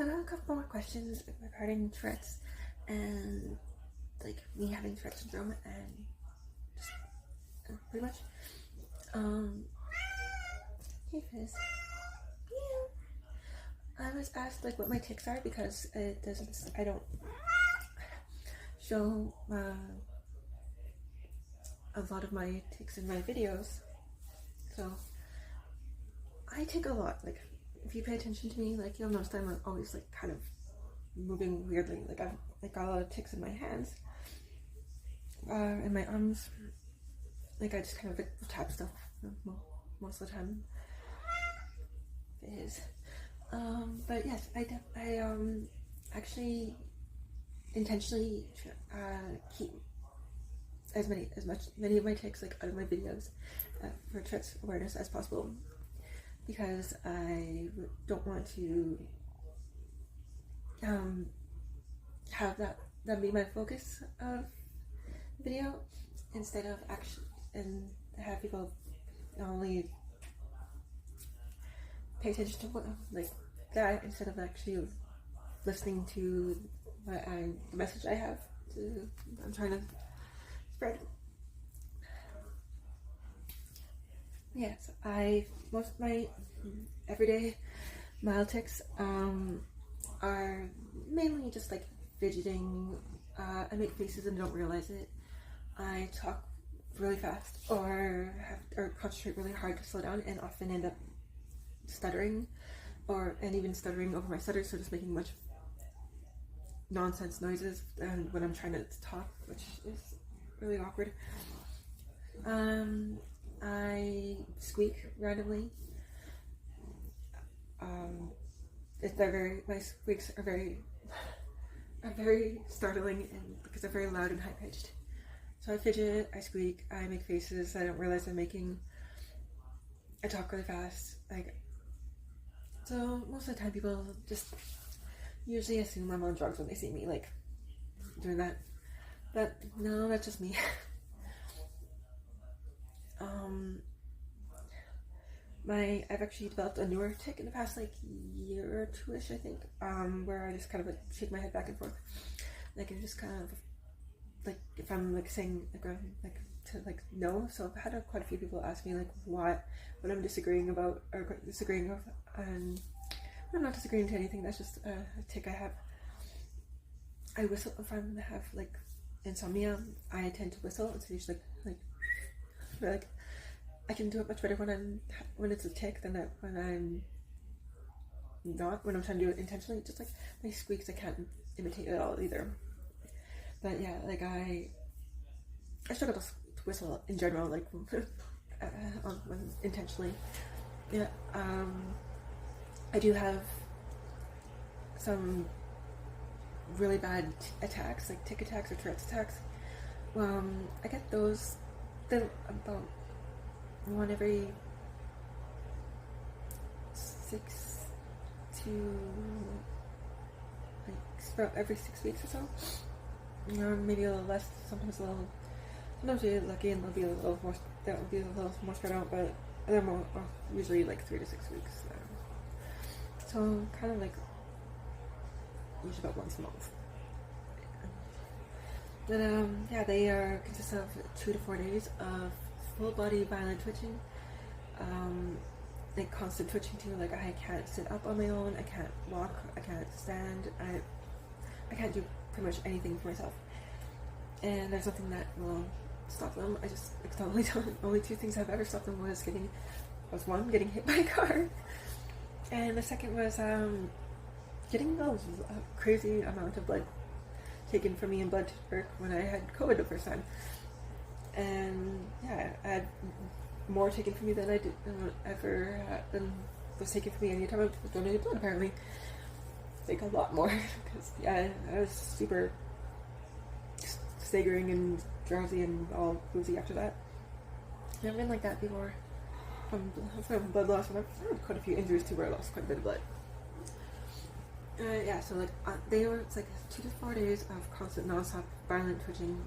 So I have a couple more questions regarding Tourette's and like me having Tourette's syndrome and just pretty much. Hey Fizz. Yeah. I was asked like what my tics are because I don't show a lot of my tics in my videos. So I tic a lot. Like if you pay attention to me, like you'll notice that I'm always like kind of moving weirdly. Like I've got a lot of tics in my hands, in my arms. Like I just kind of like tap stuff most of the time. It is. But yes, I actually intentionally keep many of my tics like out of my videos for Tourette's awareness as possible, because I don't want to have that be my focus of video, instead of action, and have people not only pay attention to what like that instead of actually listening to the message I'm trying to spread. Yes, most of my everyday mild tics are mainly just like fidgeting. I make faces and don't realize it. I talk really fast or concentrate really hard to slow down, and often end up stuttering, and even stuttering over my stutter, so just making much nonsense noises and when I'm trying to talk, which is really awkward. I squeak randomly. My squeaks are very startling, and because they're very loud and high pitched. So I fidget, I squeak, I make faces I don't realize I'm making. I talk really fast, so most of the time people just usually assume I'm on drugs when they see me like doing that. But no, that's just me. I've actually developed a newer tic in the past like year or two-ish, I think, where I just kind of like shake my head back and forth, like I just kind of like if I'm like saying like no. So I've had quite a few people ask me like what I'm disagreeing about or disagreeing of, and I'm not disagreeing to anything. That's just a tic I have. I whistle if I have like insomnia. I tend to whistle. It's usually like I can do it much better when it's a tic than when I'm not. When I'm trying to do it intentionally, just like my squeaks, I can't imitate at all either. But yeah, like I struggle to whistle in general, like intentionally. Yeah, I do have some really bad attacks, like tic attacks or Tourette's attacks. I get those about one every 6 to about every 6 weeks or so. Maybe a little less, sometimes you're lucky and they'll be a little more spread out, but they're more usually like 3 to 6 weeks. So kind of like usually about once a month. Then they consist of 2 to 4 days of full body violent twitching, like constant twitching too. Like I can't sit up on my own, I can't walk, I can't stand, I can't do pretty much anything for myself. And there's nothing that will stop them. I just only 2 things I've ever stopped them was one, getting hit by a car, and the second was getting a crazy amount of blood taken from me in blood work when I had COVID the first time. And yeah, I had more taken from me than I did than was taken from me any time I donated blood, apparently. Like a lot more, because yeah, I was super staggering and drowsy and all woozy after that. Never been like that before from blood loss, and I've had quite a few injuries too where I lost quite a bit of blood. So like it's like 2 to 4 days of constant non-stop violent twitching.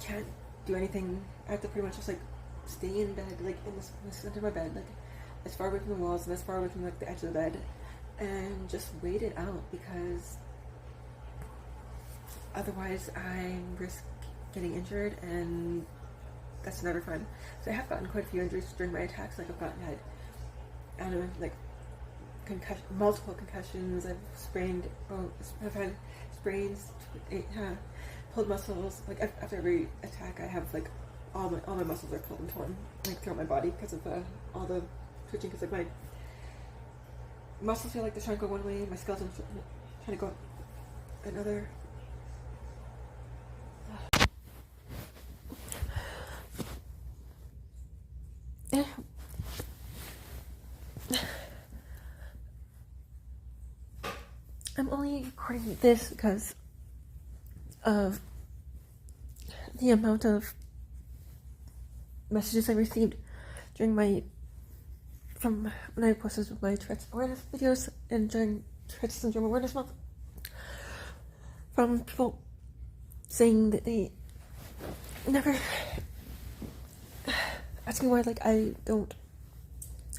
Can't do anything. I have to pretty much just like stay in bed, like in the center of my bed, like as far away from the walls and as far away from like the edge of the bed, and just wait it out, because otherwise I risk getting injured, and that's never fun. So I have gotten quite a few injuries during my attacks. Like I don't know, like multiple concussions. I've had sprains, pulled muscles. Like after every attack, I have like all my muscles are pulled and torn, like throughout my body, because of all the twitching. Because like my muscles feel like they're trying to go one way, and my skeleton's trying to go another. I'm only recording this because of the amount of messages I received from when I posted my Tourette's awareness videos and during Tourette's Syndrome Awareness Month, from people saying that they never asking why like I don't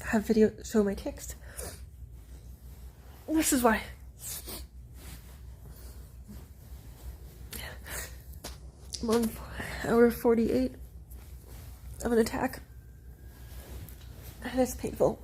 have video show my tics. This is why. I'm on hour 48 of an attack, and it's painful.